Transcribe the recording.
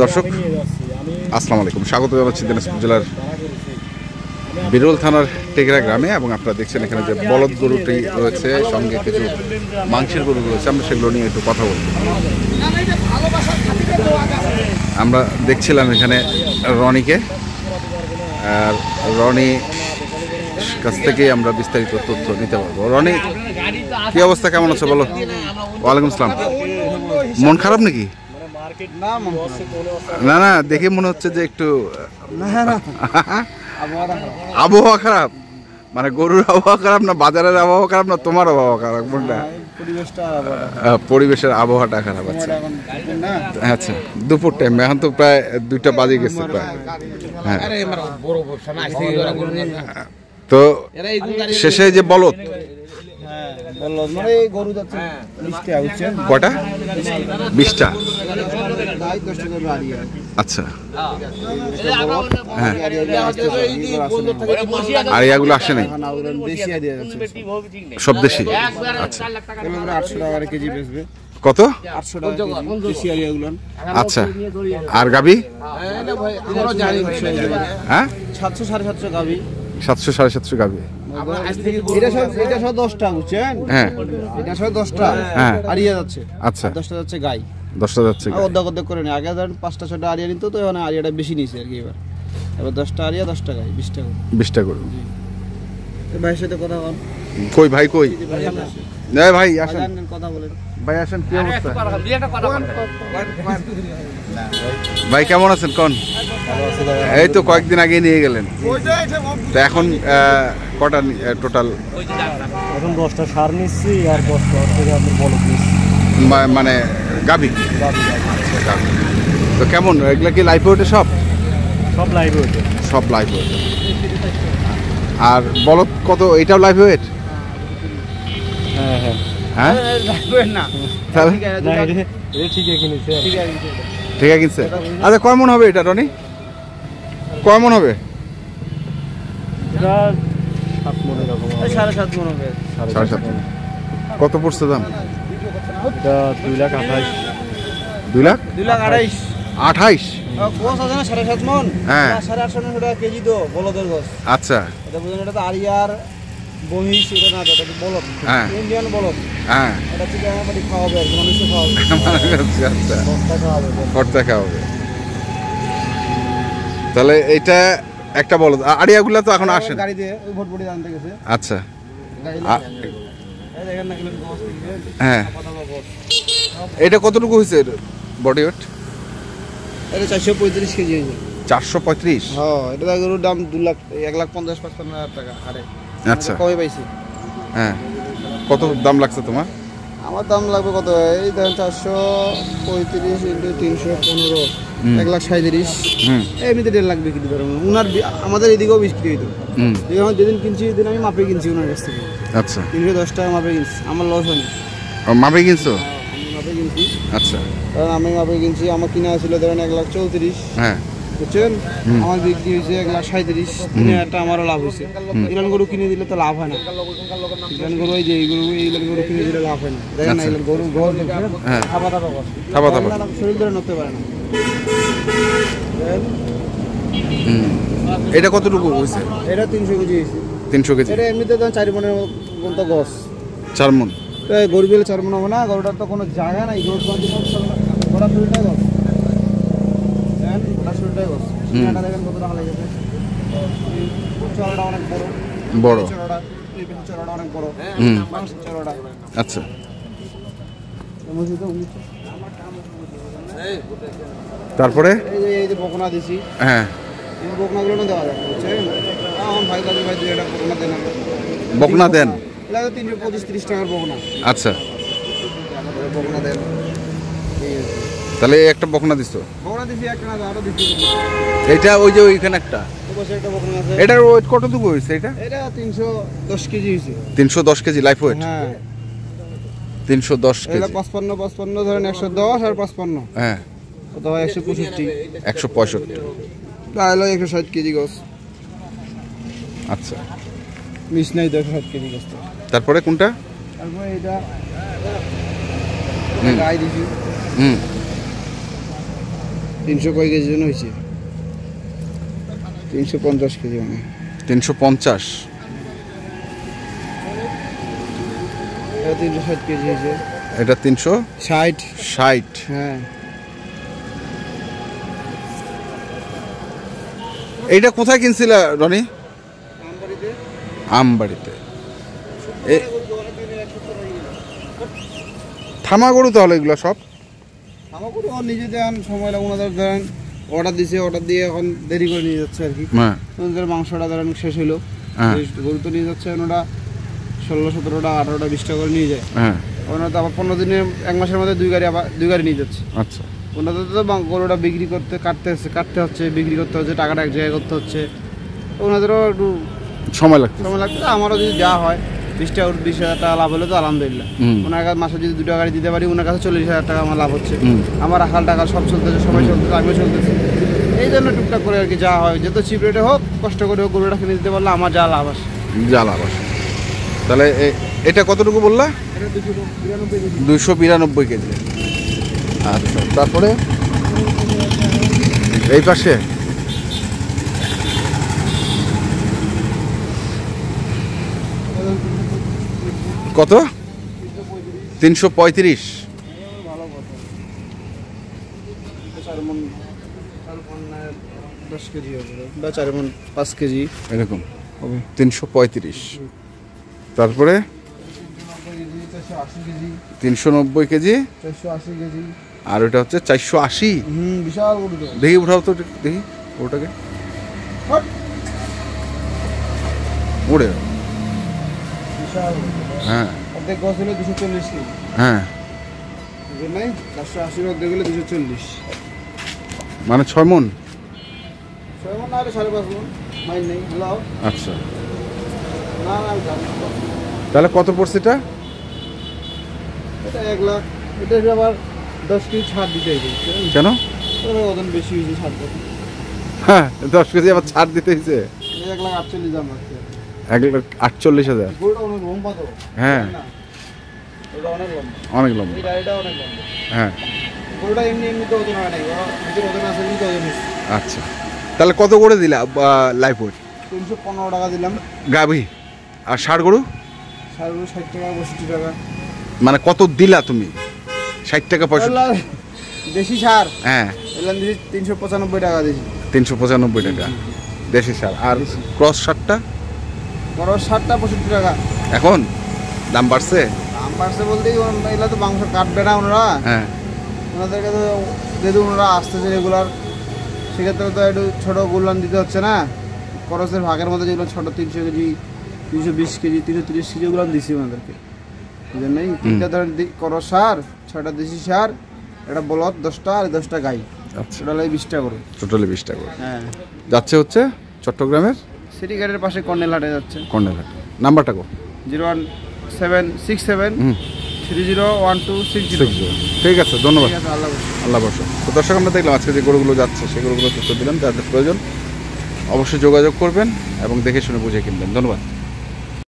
দর্শক আসসালামু আলাইকুম, স্বাগত জানাচ্ছি দিনাজপুর জেলার বিরল থানার টেকরা গ্রামে। এবং আপনারা দেখছেন এখানে যে বলদ গরুটি রয়েছে, সঙ্গে কিছু মাংসের গরু রয়েছে, আমরা সেগুলো নিয়ে একটু কথা বলব। আমরা দেখছিলাম এখানে রনিকে, আর রনি কাছ থেকেই আমরা বিস্তারিত তথ্য নিতে পারবো। রনি, কি অবস্থা, কেমন আছো বলো? ওয়ালাইকুম আসসালাম। মন খারাপ নাকি? না না, দেখে মনে হচ্ছে যে একটু আবহাওয়া খারাপ। মানে গরুর আবহাওয়া খারাপ না বাজারের আবহাওয়া খারাপ না তোমার আবহাওয়া খারাপ? কোনটা? পরিবেশের আবহাওয়াটা খারাপ। আচ্ছা আচ্ছা, দুপুর টাইম, এখন তো প্রায় 2টা বাজে গেছে প্রায়। হ্যাঁ, তো শেষে যে বলদ কয়টা? 20টা। আচ্ছা, হ্যাঁ, আর এগুলো আসে নাই সব দেশি? আচ্ছা, 800 টাকা কেজি বেচবে। কত? 800 টাকা দেশি আরিয়াগুলো। আচ্ছা, আর গাবি? হ্যাঁ, 700 750 গাবি। 700 750 গাবি। এটা সব 10টা, বুঝছেন? হ্যাঁ, এটা সব 10টা। হ্যাঁ, আরিয়া যাচ্ছে। আচ্ছা, 10টা যাচ্ছে গাই। 10টা যাচ্ছে অর্ধেক করে নি। আগে ধরেন 5টা 6টা আরিয়া নিত, তো এখন আরিয়াটা বেশি নিছে আর কি। এবার 10টা আরিয়া 10টা গাই, 20টা করে। 20টা করে। ভাইয়ের সাথে কথা বল। কই ভাই, কই? এই ভাই আসেন, কথা বলেন। ভাই আসেন, কি অবস্থা? ভাই কেমন আছেন কোন? এই তো কয়েকদিন আগে নিয়ে গেলেন, তো এখন কটা টোটাল? এখন 10টা সার নিচ্ছি আর 10টা থেকে আপনি বলদ নিচ্ছি, মানে গাভী। তো কেমন এগুলা কি লাইফ ওয়েটে? সব লাইভ ওয়েটে। সব লাইফ ওয়েটে। আর বলদ কত? এটাও লাইফ ওয়েট? হ্যাঁ হ্যাঁ হ্যাঁ, না তাহলে ঠিক কিনেছে। ঠিক আছে কিনছে। আচ্ছা, কয় মন হবে এটা রনি? কয় মন হবে? এটা 7 মন এরকম। 7.5 মন হবে। 7.5 মন। কত পড়ছে দাম? এটা 2,28,000। 2,28,000? 28? গোস আছে না 7.5 মন? হ্যাঁ, 850 টাকা কেজি তো বলদের গোস। আচ্ছা, এটা বুঝুন, এটা তো আরিয়ার বহিষ, এটা না, এটা বলদ। হ্যাঁ, ইন্ডিয়ান বলদ। হ্যাঁ, এটা থেকে আমাদের খাওয়াবে আর মানুষে খাওয়াবে। আচ্ছা, বস্তা খাওয়াবে। ভর্তা খাওয়াবে। তাহলে এটা একটা বলদ। আড়িয়াগুলা তো এখন আসে না। গাড়ি দিয়ে ওই ভোটবড়ি আনতে গেছে। আচ্ছা, এই দেখেন না কিলো গোস দিবে। হ্যাঁ, এটা কতটুকু হয়েছে বডি ওয়েট? এটা 435 কেজি হয়েছে। 435? হ্যাঁ, এটা গরুর দাম 1,50,000-55,000 টাকা হারে। আচ্ছা, কমে পাইছি। হ্যাঁ, কত দাম লাগছে তোমার? আমার দাম লাগবে কত? এই দেখেন 435 × 315, 1,37,000। এমনিতে 1.5 লাখ বিক্রি করবো। উনার আমাদের এদিকেও বিক্রি হইতো। যেদিন কিনছি সেদিন আমি মাপে কিনছি ওনার কাছ থেকে। আচ্ছা, 310 টাকা মাপে কিনছি। আমার লস হয়নি। মাপে কিনছো? আমি মাপে কিনছি। আচ্ছা, কারণ আমি মাপে কিনছি। আমার কিনা ছিল ধরেন 1,34,000। হ্যাঁ, বুঝছেন? আমার বিক্রি হয়েছে 1,37,000। 3,000 টাকা আমারও লাভ হয়েছে। ইরান গরু কিনে দিলে তো লাভ হয় না। ইরান গরু, এই যে ইরান গরু কিনে দিলে লাভ হয় না। দেখেন না, গরু ঘর শরীর ধরে নড়তে পারে না। এটা কতটুকু হয়েছে? এটা 300 কেজি হয়েছে। 300 কেজি? এটা এমনিতে তো 4 মনের মতো গছ। 4 মন? গরু বেলে 4 মন হবে না। গরুটার তো কোনো জায়গা নাই। গরু গোটা শরীরটাই গছ। দেখেন, গোটা শরীরটাই গছ। এটা দেখেন কতটা ভালো গেছে। চড়াটা অনেক বড়। চড়াটা অনেক বড়। চড়াটা। আচ্ছা, তারপরে এই যে বকনা দিছি। হ্যাঁ, এই বকনাগুলো না দেওয়া যায়, বুঝছেন? আমার ভাই দাদু ভাই 2 বকনা দেন। বকনা দেন? এটা 325-30 টাকার বকনা। আচ্ছা, বকনা দেন। তাহলে একটা বকনা দিছো? বকনা দিছি একটা না, আরো দিছি। এটা ওই যে ওইখানে একটা, ওপাশে একটা বকনা আছে। এটার ওয়েট কতটুকু হয়েছে? এটা 310 কেজি হয়েছে। 310 কেজি লাইফ ওয়েট? হ্যাঁ, 310 কেজি। এটা 55 ধরেন, 110 আর 55। হ্যাঁ, কত হয়? 165। 165। তাহলে 160 কেজি গোস। আচ্ছা, মিস নাই, 160 কেজি গোস। তারপরে কোনটা? তারপরে এটা গাই দিছি। 300 কয় কেজি জন হয়েছে? 350 কেজি মানে। 350। এটা 360 কেজি হয়েছে। এটা 360। হ্যাঁ। এইটা কোথায় কিনছিল রনি? আমবাড়িতে। থামা গরু তাহলে এগুলো সব? আমার গরু নিজে দেন সময় লাগে, ওনাদের ধরেন অর্ডার দিছে, অর্ডার দিয়ে এখন দেরি করে নিয়ে যাচ্ছে আর কি। হ্যাঁ। ওদের মাংসটা ধরেন শেষ হইলো, গরু তো নিয়ে যাচ্ছে ওনারা 16-17টা 18টা 20টা করে নিয়ে যায়। হ্যাঁ। ওনারা তো আবার 15 দিনে 1 মাসের মধ্যে 2 গাড়ি নিয়ে যাচ্ছে। আচ্ছা। ওনাদের তো গরুটা বিক্রি করতে কাটতে হচ্ছে, বিক্রি করতে হচ্ছে, টাকাটা এক জায়গায় করতে হচ্ছে, ওনাদেরও একটু সময় লাগছে। আমারও যদি দেওয়া হয় 20,000 টাকা লাভ হলে তো আলহামদুলিল্লাহ। ওনার কাছে মাসে যদি 2টা গাড়ি দিতে পারি, ওনার কাছে 40,000 টাকা আমার লাভ হচ্ছে। আমার রাখাল টাকা সব চলতেছে, সবাই চলতেছে, আমিও চলতেছে। এই জন্য টুকটাক করে আর কি যা হয়, যত চিপ রেটে হোক কষ্ট করে হোক গরুটা কিনে দিতে পারলে আমার যা লাভ আসে। তাহলে এটা কতটুকু বললা? 292 কেজি। আচ্ছা, তারপরে এই পাশে কত? 335। 10 কেজি হবে বা 4-5 কেজি এরকম হবে। 335। তারপরে 390 কেজি। 480 কেজি। আর ওটা হচ্ছে 480। বিশাল গরু তো। দেখি উঠাও তো, দেখি ওটাকে। ওরে বিশাল। হ্যাঁ। অর্ধেক গছ হলো 240 কেজি। হ্যাঁ, বুঝলেন? 480 অর্ধেক হলো 240। মানে 6 মণ। 6 মণ না হলে 5.5 মণ। মাইন নেই। হ্যালো। আচ্ছা, না আমি জানি না। তাহলে কত পড়ছে এটা? এটা 1 লাখ। এটা আবার 10 কেজি ছাড় দিতে হবে। কেন? ওজন বেশি হয়েছে ছাড় দিতে। হ্যাঁ, 10 কেজি আবার ছাড় দিতে হয়েছে। 1,48,000 দাম আছে। 1,48,000। গরুটা অনেক লম্বা তো। হ্যাঁ, ওটা অনেক লম্বা। অনেক লম্বা। এই গাড়িটা অনেক লম্বা। হ্যাঁ। গরুটা এমনিতে ওজন হয় নাই, ভিতরে ওজন আছে, কিন্তু ওজন হয়েছে। আচ্ছা, তাহলে কত করে দিলা লাইফ ওয়েট? 315 টাকা দিলাম। গাভী আর ষাঁড় গরু? ষাঁড় গরু 60 টাকা 65 টাকা। মানে কত দিলা তুমি? 60 টাকা 65? দেশি সার হ্যাঁ, এলাম দিয়েছি 395 টাকা দিয়েছি। 395 টাকা দেশি সার। আর ক্রস সারটা? বড় সারটা 65 টাকা। এখন দাম বাড়ছে? দাম বাড়ছে বলতেই এগুলো তো মাংস কাটবে না ওনারা। হ্যাঁ। ওনাদেরকে তো যেহেতু ওনারা আসতেছে রেগুলার, সেক্ষেত্রে তো একটু ছোটো গুলান দিতে হচ্ছে না। খরচের ভাগের মধ্যে যেগুলো ছোটো 300 কেজি 320 কেজি 330 কেজি ওগুলো দিচ্ছি ওনাদেরকে। বুঝলেন নাই? 3টা ধরেন করস সার, 6টা দেশি সার, একটা বলদ 10টা আর 10টা গাই। আচ্ছা, টোটালি 20টা করে। টোটালি 20 টাকা। হ্যাঁ। যাচ্ছে হচ্ছে চট্টগ্রামের সিটি গেটের পাশে কর্নেল হাটে যাচ্ছে। কর্নেলহাট। নাম্বারটা কো? 01767 301260। ঠিক আছে, ধন্যবাদ। ঠিক আছে, আল্লাহ হাফেজ। আল্লাহ বর্ষ। তো দর্শক, আমরা দেখলাম আজকে যে গরুগুলো যাচ্ছে সেই গরুগুলো তথ্য দিলাম। যাদের প্রয়োজন অবশ্যই যোগাযোগ করবেন এবং দেখে শুনে বুঝে কিনবেন। ধন্যবাদ।